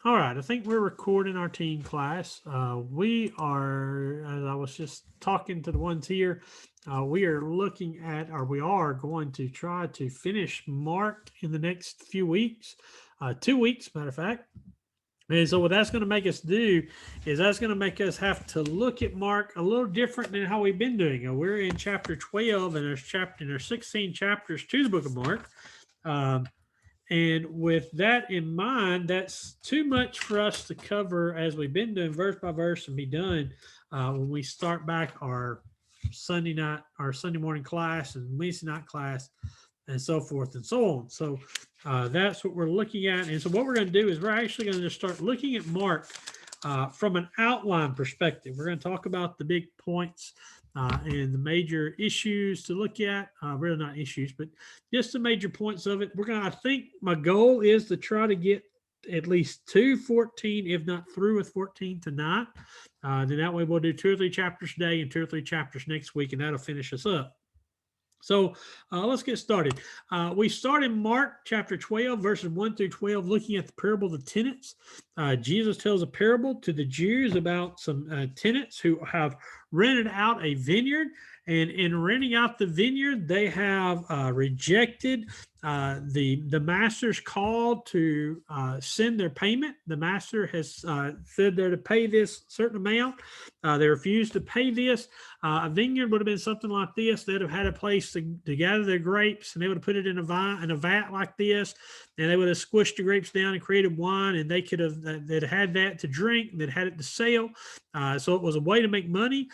All right, I think we're recording our teen class. We are, as I was just talking to the ones here, we are looking at, or we are going to try to finish Mark in the next few weeks, 2 weeks, matter of fact. And so, what that's going to make us do is that's going to make us have to look at Mark a little different than how we've been doing. We're in chapter 12, and there's 16 chapters to the book of Mark. Um, and with that in mind, that's too much for us to cover as we've been doing verse by verse and be done when we start back our Sunday morning class and Wednesday night class and so forth and so on. So that's what we're looking at. And so what we're going to do is we're actually going to just start looking at Mark from an outline perspective. We're going to talk about the big points and the major issues to look at. Really not issues, but just the major points of it. I think my goal is to try to get at least 2 14, if not through with 14 tonight. Then that way we'll do 2 or 3 chapters today and 2 or 3 chapters next week, and that'll finish us up. So let's get started. We start in Mark chapter 12, verses 1 through 12, looking at the parable of the tenants. Jesus tells a parable to the Jews about some tenants who have rented out a vineyard. And in renting out the vineyard, they have rejected the master's call to send their payment. The master has said they're to pay this certain amount. They refused to pay this. A vineyard would have been something like this. They'd have had a place to gather their grapes, and they would have put it in a vat like this, and they would have squished the grapes down and created wine, and they'd had that to drink, they'd had it to sell. So it was a way to make money.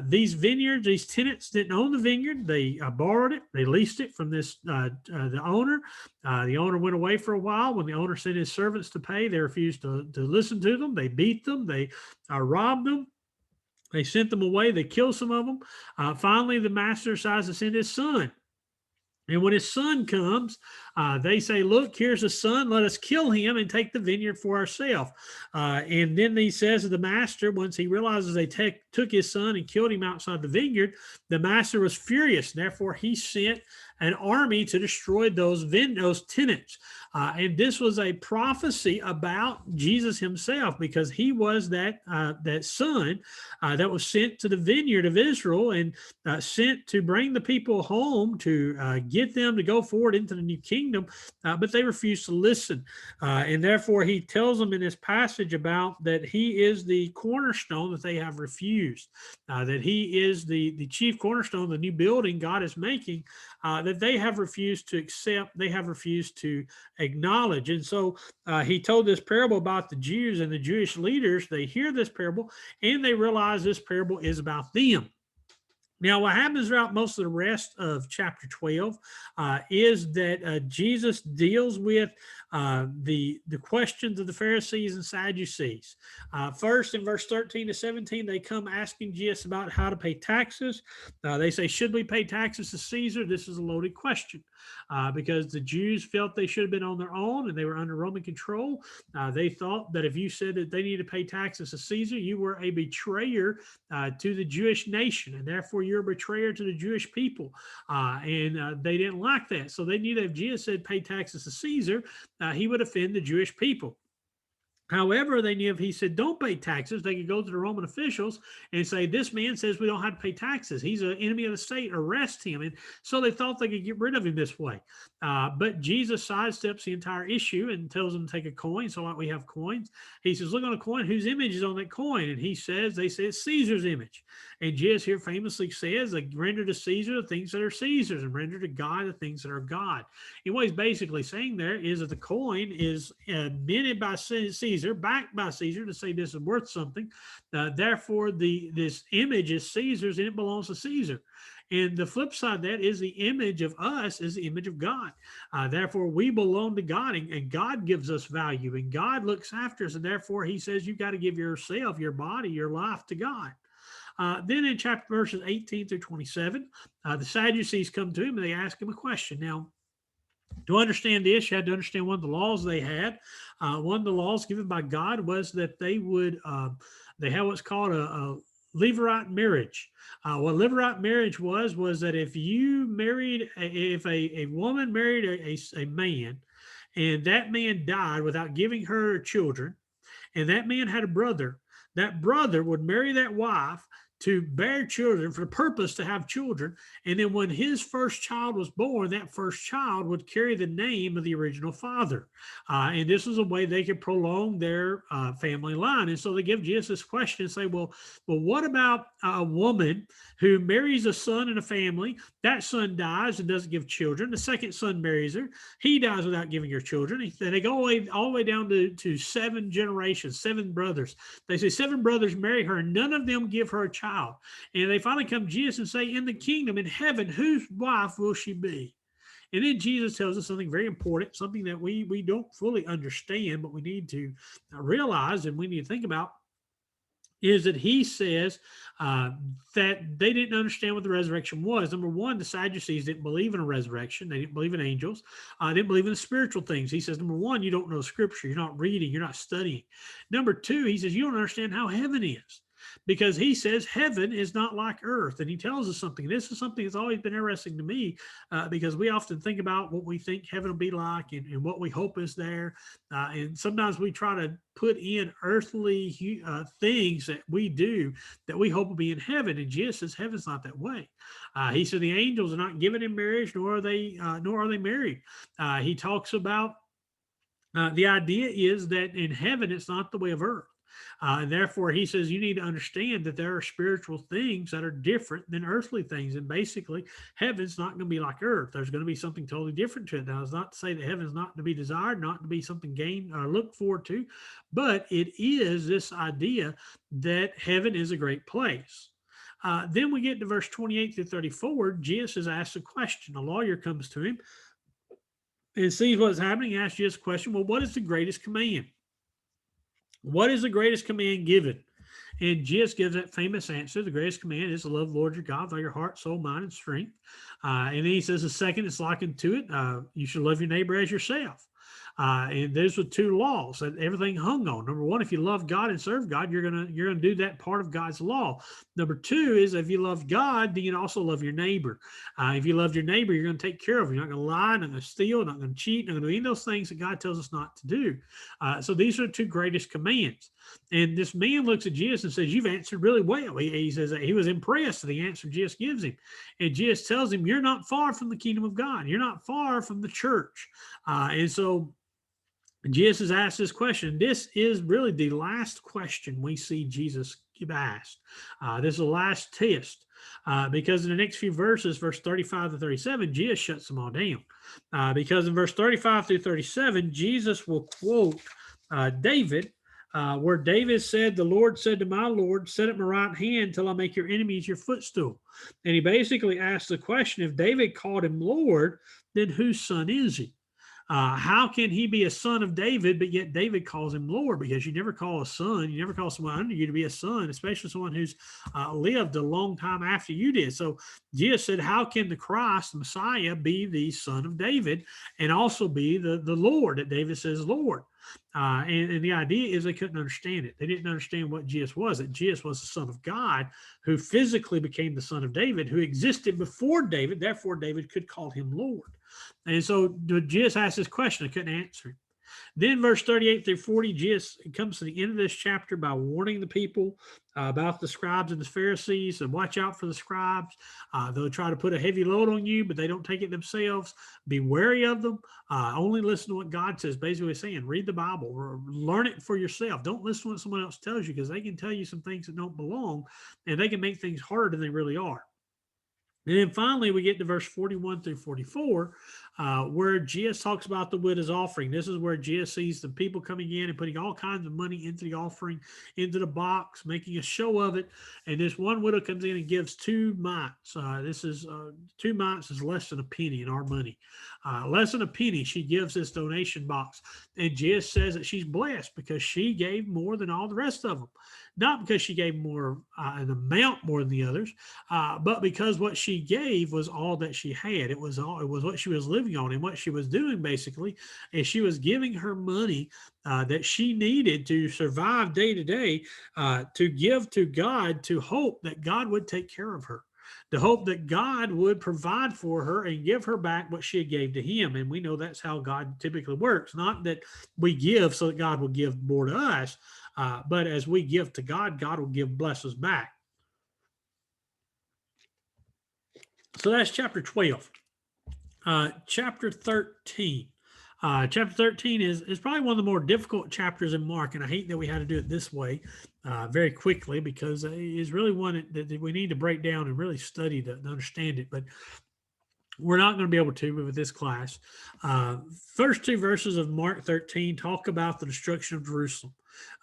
These tenants didn't own the vineyard. They borrowed it. They leased it from the owner. The owner went away for a while. When the owner sent his servants to pay, they refused to listen to them. They beat them. They robbed them. They sent them away. They killed some of them. Finally, the master decides to send his son. And when his son comes, they say, "Look, here's the son. Let us kill him and take the vineyard for ourselves." And then he says to the master, once he realizes they took his son and killed him outside the vineyard, the master was furious. Therefore, he sent an army to destroy those tenants. And this was a prophecy about Jesus himself, because he was that son that was sent to the vineyard of Israel and sent to bring the people home to get them to go forward into the new kingdom, but they refused to listen. And therefore, he tells them in this passage about that he is the cornerstone that they have refused, that he is the chief cornerstone, the new building God is making, that they have refused to accept, they have refused to acknowledge. And so he told this parable about the Jews and the Jewish leaders. They hear this parable and they realize this parable is about them. Now, what happens throughout most of the rest of chapter 12 is that Jesus deals with the questions of the Pharisees and Sadducees. First, in verse 13 to 17, they come asking Jesus about how to pay taxes. They say, "Should we pay taxes to Caesar?" This is a loaded question because the Jews felt they should have been on their own and they were under Roman control. They thought that if you said that they needed to pay taxes to Caesar, you were a betrayer to the Jewish nation, and therefore you're a betrayer to the Jewish people. And they didn't like that. So they knew that if Jesus said pay taxes to Caesar, he would offend the Jewish people. However, they knew if he said don't pay taxes, they could go to the Roman officials and say, "This man says we don't have to pay taxes. He's an enemy of the state. Arrest him." And so they thought they could get rid of him this way. But Jesus sidesteps the entire issue and tells them to take a coin. So, like we have coins, he says, "Look on a coin. Whose image is on that coin?" And they say it's Caesar's image. And Jesus here famously says, like, "Render to Caesar the things that are Caesar's, and render to God the things that are God." And what he's basically saying there is that the coin is minted by Caesar, backed by Caesar, to say this is worth something. Therefore, this image is Caesar's and it belongs to Caesar. And the flip side of that is the image of us is the image of God. Therefore, we belong to God, and God gives us value, and God looks after us. And therefore, he says you've got to give yourself, your body, your life to God. Then in chapter verses 18 through 27, the Sadducees come to him and they ask him a question. Now, to understand this, you had to understand one of the laws they had. One of the laws given by God was that they had what's called a Levirate marriage. What Levirate marriage was that if you married, if a woman married a man, and that man died without giving her children, and that man had a brother, that brother would marry that wife to bear children for the purpose to have children. And then when his first child was born, that first child would carry the name of the original father. And this was a way they could prolong their family line. And so they give Jesus this question and say, well, what about a woman who marries a son in a family? That son dies and doesn't give children. The second son marries her. He dies without giving her children. And they go all the way down to 7 generations, 7 brothers. They say 7 brothers marry her, and none of them give her a child. And they finally come to Jesus and say, in the kingdom, in heaven, whose wife will she be? And then Jesus tells us something very important, something that we don't fully understand, but we need to realize and we need to think about, is that he says that they didn't understand what the resurrection was. Number one, the Sadducees didn't believe in a resurrection. They didn't believe in angels. They didn't believe in the spiritual things. He says, number one, you don't know scripture. You're not reading. You're not studying. Number two, he says, you don't understand how heaven is. Because he says heaven is not like earth. And he tells us something. This is something that's always been interesting to me because we often think about what we think heaven will be like and what we hope is there. And sometimes we try to put in earthly things that we do that we hope will be in heaven. And Jesus says heaven's not that way. He said the angels are not given in marriage, nor are they married. He talks about the idea is that in heaven, it's not the way of earth. And therefore, he says you need to understand that there are spiritual things that are different than earthly things. And basically, heaven's not going to be like earth. There's going to be something totally different to it. Now, it's not to say that heaven's not to be desired, not to be something gained or looked forward to, but it is this idea that heaven is a great place. Then we get to verse 28 through 34. Jesus is asked a question. A lawyer comes to him and sees what's happening. He asks Jesus a question. Well, what is the greatest command? What is the greatest command given? And Jesus gives that famous answer. The greatest command is to love the Lord your God with all your heart, soul, mind, and strength. And then he says the second is likened to it. You should love your neighbor as yourself. And those were 2 laws that everything hung on. Number one, if you love God and serve God, you're gonna do that part of God's law. Number 2 is if you love God, then you also love your neighbor. If you love your neighbor, you're going to take care of him. You're not going to lie, not going to steal, not going to cheat, not going to do any of those things that God tells us not to do. So these are the 2 greatest commands. And this man looks at Jesus and says, "You've answered really well." He says that he was impressed with the answer Jesus gives him. And Jesus tells him, "You're not far from the kingdom of God. You're not far from the church." And so Jesus is asked this question. This is really the last question we see Jesus asked. This is the last test because in the next few verses, verse 35 to 37, Jesus shuts them all down. Because in verse 35 through 37, Jesus will quote David, where David said, "The Lord said to my Lord, sit at my right hand till I make your enemies your footstool." And he basically asked the question, if David called him Lord, then whose son is he? How can he be a son of David, but yet David calls him Lord? Because you never call a son, you never call someone under you to be a son, especially someone who's lived a long time after you did. So Jesus said, how can the Christ, the Messiah, be the son of David and also be the Lord that David says Lord? And the idea is they couldn't understand it. They didn't understand what Jesus was, that Jesus was the Son of God who physically became the son of David, who existed before David. Therefore, David could call him Lord. And so Jesus asked this question. I couldn't answer it. Then verse 38 through 40, Jesus comes to the end of this chapter by warning the people about the scribes and the Pharisees, and watch out for the scribes. They'll try to put a heavy load on you, but they don't take it themselves. Be wary of them. Only listen to what God says. Basically saying, read the Bible or learn it for yourself. Don't listen to what someone else tells you, because they can tell you some things that don't belong, and they can make things harder than they really are. And then finally, we get to verse 41 through 44, where Jesus talks about the widow's offering. This is where Jesus sees the people coming in and putting all kinds of money into the offering, into the box, making a show of it. And this one widow comes in and gives 2 mites. 2 mites is less than a penny in our money. Less than a penny, she gives this donation box. And Jesus says that she's blessed because she gave more than all the rest of them. Not because she gave more, an amount more than the others, but because what she gave was all that she had. It was what she was living on, and what she was doing basically is she was giving her money that she needed to survive day to day, to give to God, to hope that God would take care of her. the hope that God would provide for her and give her back what she gave to him. And we know that's how God typically works. Not that we give so that God will give more to us, but as we give to God, God will bless us back. So that's chapter 12. Chapter 13. Chapter 13 is probably one of the more difficult chapters in Mark, and I hate that we had to do it this way very quickly, because it's really one that we need to break down and really study to understand it. But we're not going to be able to with this class. First two verses of Mark 13 talk about the destruction of Jerusalem.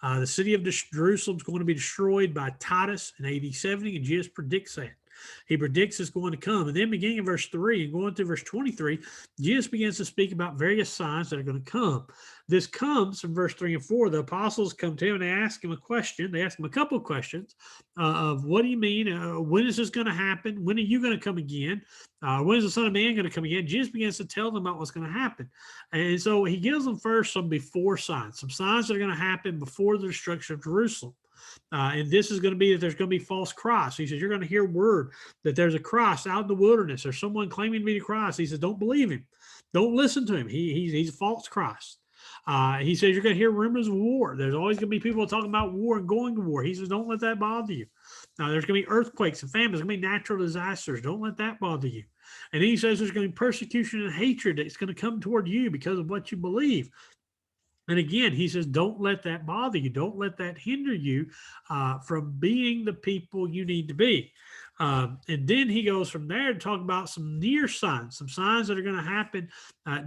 The city of Jerusalem is going to be destroyed by Titus in AD 70, and Jesus predicts that. He predicts it's going to come. And then beginning in verse 3 and going through verse 23, Jesus begins to speak about various signs that are going to come. This comes from verse 3 and 4. The apostles come to him and they ask him a question. They ask him a couple of questions of, what do you mean? When is this going to happen? When are you going to come again? When is the Son of Man going to come again? Jesus begins to tell them about what's going to happen. And so he gives them first some before signs, some signs that are going to happen before the destruction of Jerusalem. And this is going to be that there's going to be false Christ. He says, you're going to hear word that there's a Christ out in the wilderness. There's someone claiming to be the Christ. He says, don't believe him. Don't listen to him. He's a false Christ. He says, you're going to hear rumors of war. There's always going to be people talking about war and going to war. He says, don't let that bother you. There's going to be earthquakes and famines. There's going to be natural disasters. Don't let that bother you. And he says there's going to be persecution and hatred that's going to come toward you because of what you believe. And again, he says, don't let that bother you. Don't let that hinder you from being the people you need to be. And then he goes from there to talk about some near signs, some signs that are going to happen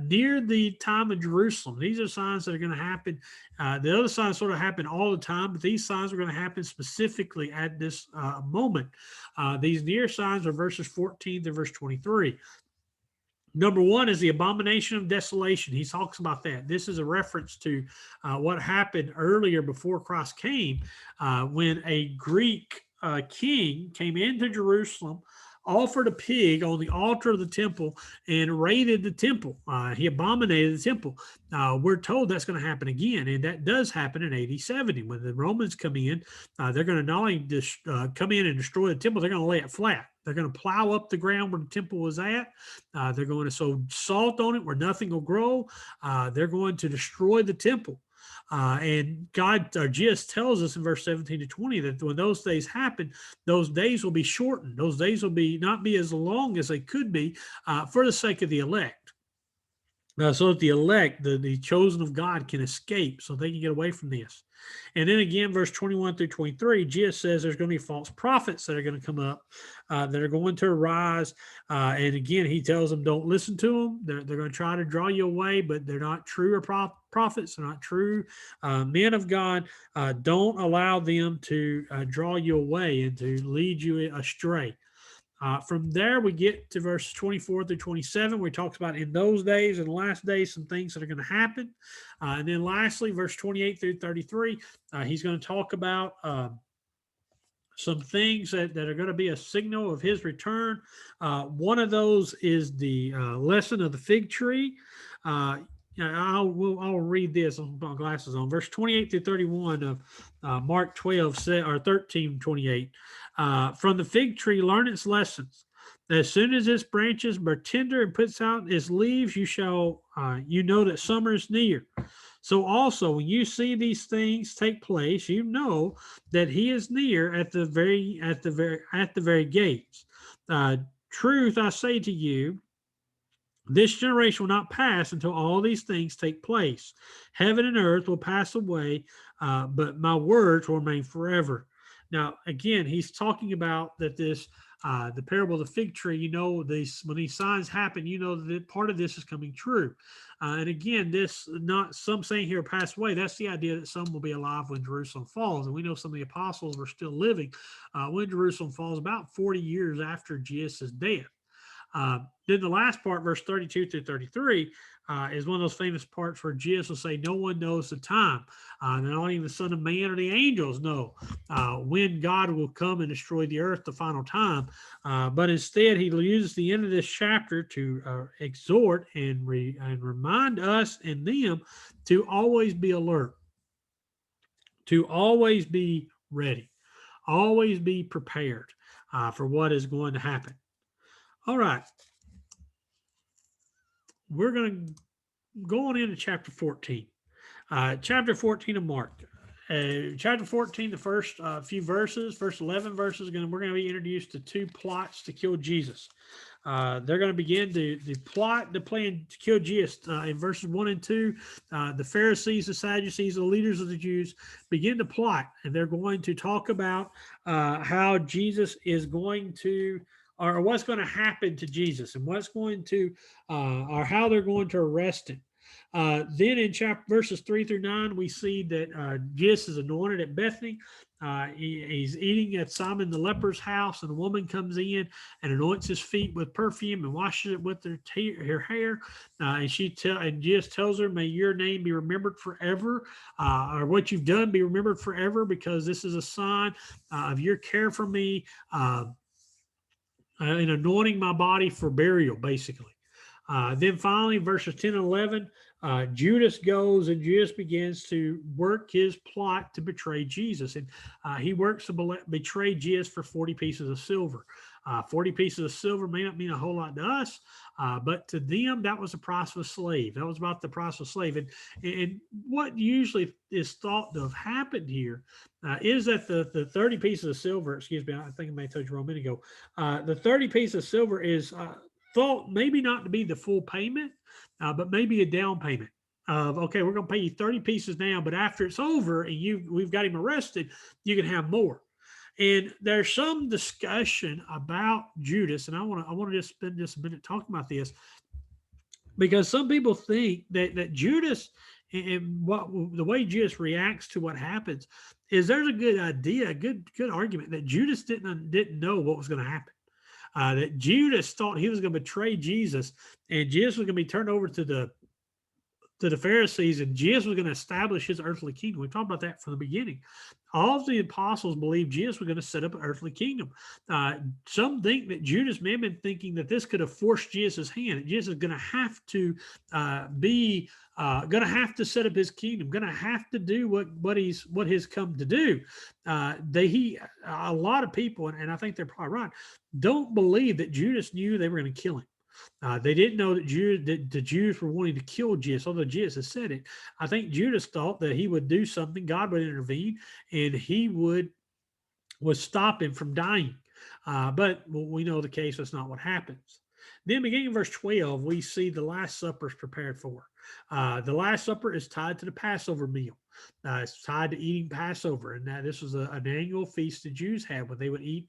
near the time of Jerusalem. These are signs that are going to happen. The other signs sort of happen all the time, but these signs are going to happen specifically at this moment. These near signs are verses 14 to verse 23. Number one is the abomination of desolation. He talks about that. This is a reference to what happened earlier before Christ came, when a Greek king came into Jerusalem, offered a pig on the altar of the temple, and raided the temple. He abominated the temple. We're told that's going to happen again, and that does happen in AD 70. When the Romans come in, they're going to not only come in and destroy the temple, they're going to lay it flat. They're going to plow up the ground where the temple was at. They're going to sow salt on it where nothing will grow. They're going to destroy the temple. And God, Jesus tells us in verse 17 to 20 that when those days happen, those days will be shortened. Those days will not be as long as they could be for the sake of the elect. So that the elect, the chosen of God, can escape, so they can get away from this. And then again, verse 21 through 23, Jesus says there's going to be false prophets that are going to come up, that are going to arise. And again, he tells them, don't listen to them. They're going to try to draw you away, but they're not true prophets. They're not true men of God. Don't allow them to draw you away and to lead you astray. From there, we get to verses 24 through 27, where he talks about in those days and the last days, some things that are going to happen. And then lastly, verse 28 through 33, he's going to talk about some things that are going to be a signal of his return. One of those is the lesson of the fig tree. I'll read this. I'll put my glasses on. Verse 28 through 31 of Mark 12 or 13:28. From the fig tree, learn its lessons. As soon as its branches are tender and puts out its leaves, you know that summer is near. So also, when you see these things take place, you know that he is near at the very gates. Truth, I say to you, this generation will not pass until all these things take place. Heaven and earth will pass away, but my words will remain forever. Now, again, he's talking about that the parable of the fig tree, when these signs happen, that part of this is coming true. And again, this, not some saying here pass away. That's the idea that some will be alive when Jerusalem falls. And we know some of the apostles were still living when Jerusalem falls, about 40 years after Jesus' death. Then the last part, verse 32 through 33, is one of those famous parts where Jesus will say, no one knows the time. Not even the Son of Man or the angels know when God will come and destroy the earth the final time. But instead, he uses the end of this chapter to exhort and remind us and them to always be alert, to always be ready, always be prepared. for what is going to happen. All right. We're going to go on into chapter 14. Chapter 14 of Mark. Chapter 14, the first few verses, first 11 verses, we're going to be introduced to two plots to kill Jesus. They're going to begin the plot, the plan to kill Jesus in verses 1 and 2. The Pharisees, the Sadducees, the leaders of the Jews begin to plot, and they're going to talk about how Jesus is going to, or what's going to happen to Jesus, and what's going to, or how they're going to arrest him. Then in chapter verses 3 through 9, we see that Jesus is anointed at Bethany. He's eating at Simon the leper's house, and a woman comes in and anoints his feet with perfume and washes it with her hair. And Jesus tells her, "May your name be remembered forever, or what you've done be remembered forever, because this is a sign of your care for me in anointing my body for burial," basically. Then finally, verses 10 and 11, Judas goes and Judas begins to work his plot to betray Jesus. And he works to betray Jesus for 40 pieces of silver. 40 pieces of silver may not mean a whole lot to us, but to them, that was the price of a slave. That was about the price of a slave. And what usually is thought to have happened here is that the 30 pieces of silver, excuse me, I think I may have told you a minute ago, the 30 pieces of silver is thought maybe not to be the full payment, but maybe a down payment of, okay, we're going to pay you 30 pieces now, but after it's over and we've got him arrested, you can have more. And there's some discussion about Judas, and I want to just spend just a minute talking about this, because some people think that Judas, and what the way Judas reacts to what happens, is there's a good idea, a good argument that Judas didn't know what was going to happen. That Judas thought he was going to betray Jesus, and Jesus was going to be turned over to the Pharisees, and Jesus was going to establish his earthly kingdom. We talked about that from the beginning. All of the apostles believed Jesus was going to set up an earthly kingdom. Some think that Judas may have been thinking that this could have forced Jesus' hand. That Jesus is going to have to going to have to set up his kingdom. Going to have to do what he's come to do. A lot of people, and I think they're probably right, don't believe that Judas knew they were going to kill him. They didn't know that the Jews were wanting to kill Jesus, although Jesus has said it. I think Judas thought that he would do something, God would intervene, and he would stop him from dying. But we know the case, that's not what happens. Then beginning in verse 12, we see the Last Supper is prepared for. The Last Supper is tied to the Passover meal. It's tied to eating Passover, and this was an annual feast the Jews had, where they would eat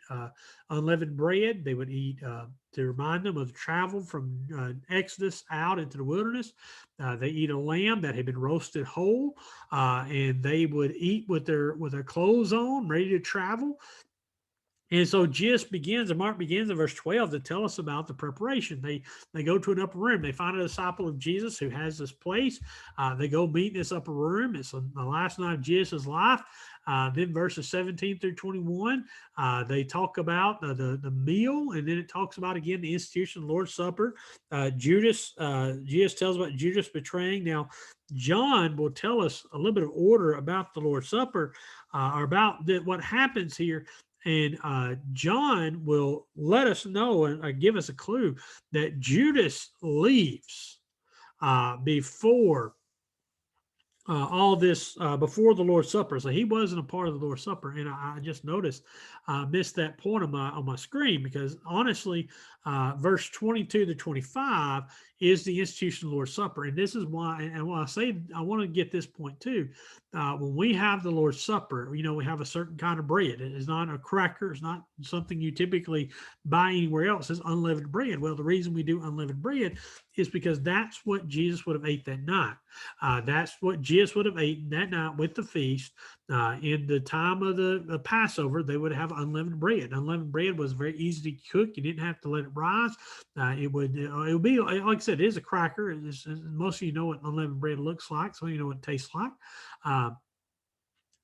unleavened bread. They would eat to remind them of the travel from Exodus out into the wilderness. They eat a lamb that had been roasted whole, and they would eat with their clothes on, ready to travel. And so Mark begins in verse 12 to tell us about the preparation. They go to an upper room. They find a disciple of Jesus who has this place. They go meet in this upper room. It's the last night of Jesus' life. Then verses 17 through 21, they talk about the meal, and then it talks about, again, the institution of the Lord's Supper. Jesus tells about Judas betraying. Now, John will tell us a little bit of order about the Lord's Supper, or about what happens here. And John will let us know and give us a clue that Judas leaves before all this, before the Lord's Supper. So he wasn't a part of the Lord's Supper. And I just noticed, missed that point on my screen, because honestly, verse 22 to 25 is the institution of the Lord's Supper. And this is why, and when I say, I want to get this point too, when we have the Lord's Supper, we have a certain kind of bread. It is not a cracker. It's not something you typically buy anywhere else. It's unleavened bread. Well, the reason we do unleavened bread is because that's what Jesus would have ate that night. That's what Jesus would have eaten that night with the feast. In the time of the Passover, they would have unleavened bread. Unleavened bread was very easy to cook. You didn't have to let it rise. It would be, like I said, it is a cracker. Most of you know what unleavened bread looks like, so you know what it tastes like.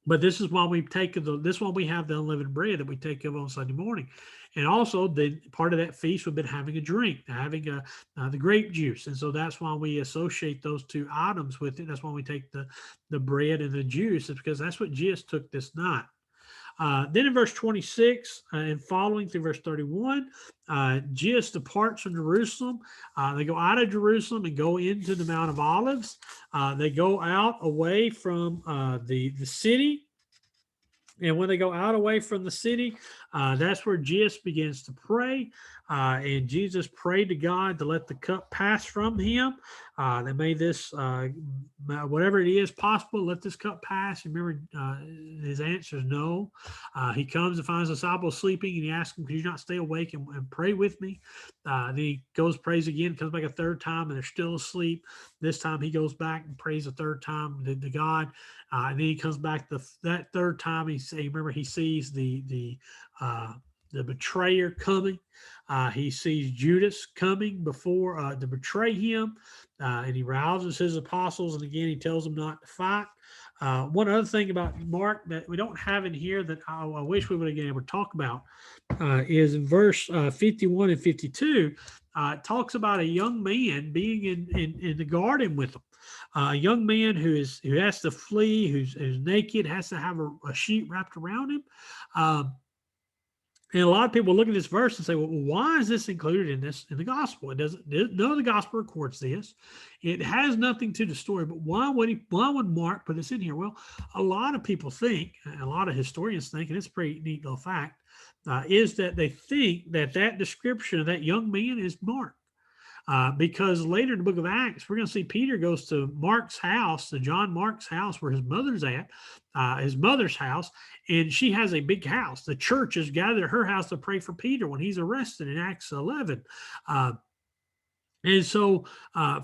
But this is why we have the unleavened bread that we take of on Sunday morning. And also, the part of that feast would have been having a drink, having the grape juice. And so that's why we associate those two items with it. That's why we take the bread and the juice, is because that's what Jesus took this night. Then in verse 26 and following through verse 31, Jesus departs from Jerusalem. They go out of Jerusalem and go into the Mount of Olives. They go out away from the city. And when they go out away from the city, that's where Jesus begins to pray. And Jesus prayed to God to let the cup pass from him. That made this, whatever it is possible, let this cup pass. Remember, his answer is no. He comes and finds the disciples sleeping, and he asks them, could you not stay awake and pray with me? Then he goes, prays again, comes back a third time, and they're still asleep. This time he goes back and prays a third time to God. And then he comes back that third time. He sees the betrayer coming. He sees Judas coming before to betray him, and he rouses his apostles. And again, he tells them not to fight. One other thing about Mark that we don't have in here that I wish we would have been able to talk about is in verse 51 and 52. It talks about a young man being in the garden with them. A young man who has to flee, who's naked, has to have a sheet wrapped around him. And a lot of people look at this verse and say, well, why is this included in the gospel? None of the gospel records this. It has nothing to the story, but why would Mark put this in here? Well, a lot of people think, a lot of historians think, and it's a pretty neat little fact, is that they think that description of that young man is Mark. Because later in the book of Acts, we're going to see Peter goes to Mark's house, to John Mark's house, where his mother's at, his mother's house, and she has a big house. The church is gathered at her house to pray for Peter when he's arrested in Acts 11. And so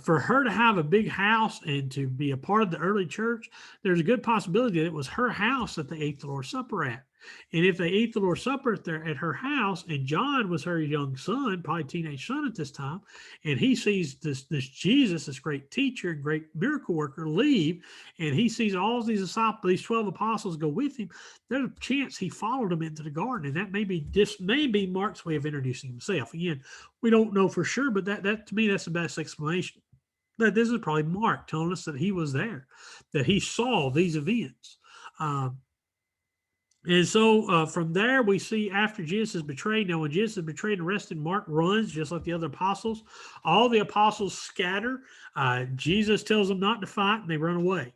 for her to have a big house and to be a part of the early church, there's a good possibility that it was her house that they ate the Lord's Supper at. And if they ate the Lord's Supper at her house, and John was her young son, probably teenage son at this time, and he sees this Jesus, this great teacher, great miracle worker, leave, and he sees all these disciples, these 12 apostles go with him, there's a chance he followed them into the garden. And that may be Mark's way of introducing himself. Again, we don't know for sure, but that to me, that's the best explanation. That this is probably Mark telling us that he was there, that he saw these events. And so from there, we see after Jesus is betrayed. Now, when Jesus is betrayed and arrested, Mark runs just like the other apostles. All the apostles scatter. Jesus tells them not to fight, and they run away.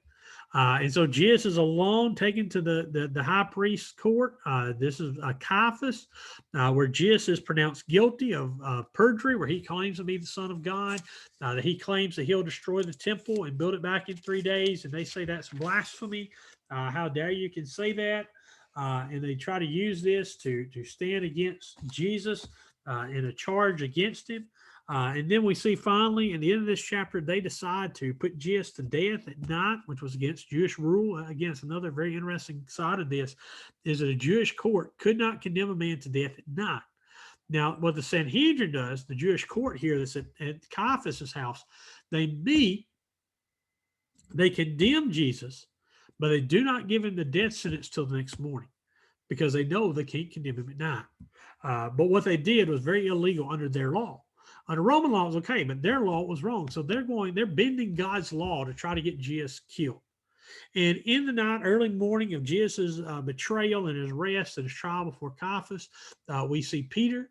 And so Jesus is alone, taken to the high priest's court. This is Caiaphas, where Jesus is pronounced guilty of perjury, where he claims to be the Son of God, that he claims that he'll destroy the temple and build it back in 3 days. And they say that's blasphemy. How dare you can say that? And they try to use this to stand against Jesus in a charge against him. And then we see finally in the end of this chapter, they decide to put Jesus to death at night, which was against Jewish rule. Again, it's another very interesting side of this, is that a Jewish court could not condemn a man to death at night. Now, what the Sanhedrin does, the Jewish court here that's at Caiaphas' house, they meet, they condemn Jesus, but they do not give him the death sentence till the next morning because they know they can't condemn him at night. But what they did was very illegal under their law. Under Roman law, it was okay, but their law was wrong. So they're bending God's law to try to get Jesus killed. And in the night, early morning of Jesus' betrayal and his arrest and his trial before Caiaphas, we see Peter.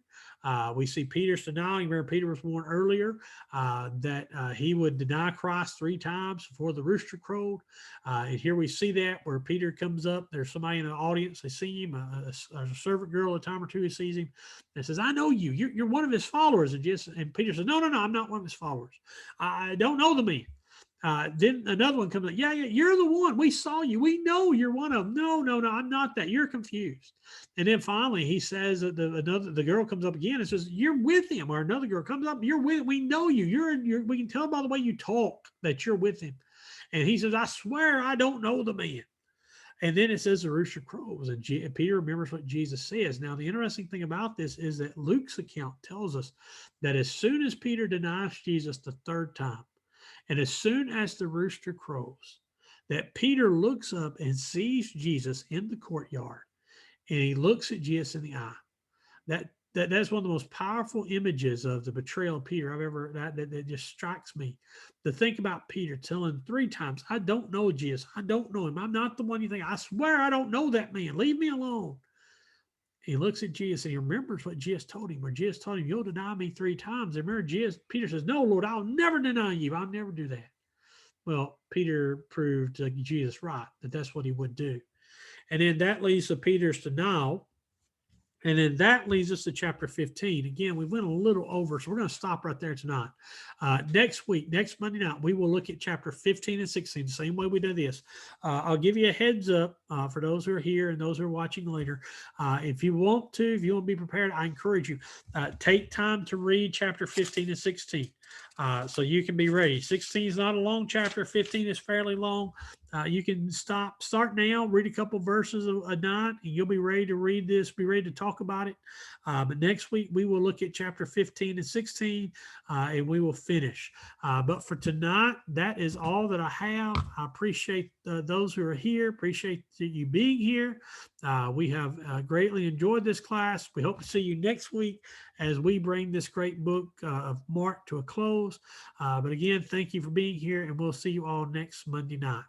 We see Peter's denying. Remember, Peter was warned earlier that he would deny Christ 3 times before the rooster crowed. And here we see that where Peter comes up. There's somebody in the audience. They see him, a servant girl, a time or two, who sees him and says, I know you. You're one of his followers. And Peter says, no, I'm not one of his followers. I don't know the man. Then another one comes up. Yeah, you're the one. We saw you. We know you're one of them. No, I'm not that. You're confused. And then finally, he says that the girl comes up again and says, "You're with him." Or another girl comes up. You're with. We know you. You're. We can tell by the way you talk that you're with him. And he says, "I swear I don't know the man." And then it says the rooster crows, and Peter remembers what Jesus says. Now, the interesting thing about this is that Luke's account tells us that as soon as Peter denies Jesus the 3rd time, and as soon as the rooster crows, that Peter looks up and sees Jesus in the courtyard, and he looks at Jesus in the eye. that's one of the most powerful images of the betrayal of Peter I've ever that just strikes me. To think about Peter telling 3 times, "I don't know Jesus. I don't know him. I'm not the one you think. I swear I don't know that man. Leave me alone." He looks at Jesus and he remembers what Jesus told him. Where Jesus told him, "You'll deny me 3 times." And remember, Peter says, "No, Lord, I'll never deny you. I'll never do that." Well, Peter proved Jesus right that that's what he would do. And then that leads to Peter's denial. And then that leads us to chapter 15. Again, we went a little over, so we're going to stop right there tonight. Next week, next Monday night, we will look at chapter 15 and 16, the same way we did this. I'll give you a heads up for those who are here and those who are watching later. If you want to be prepared, I encourage you, take time to read chapter 15 and 16. So you can be ready. 16 is not a long chapter. 15 is fairly long. You can start now, read a couple verses a night, and you'll be ready to read this, be ready to talk about it. But next week, we will look at chapter 15 and 16, and we will finish. But for tonight, that is all that I have. I appreciate those who are here, appreciate you being here. We have greatly enjoyed this class. We hope to see you next week as we bring this great book of Mark to a close. But again, thank you for being here, and we'll see you all next Monday night.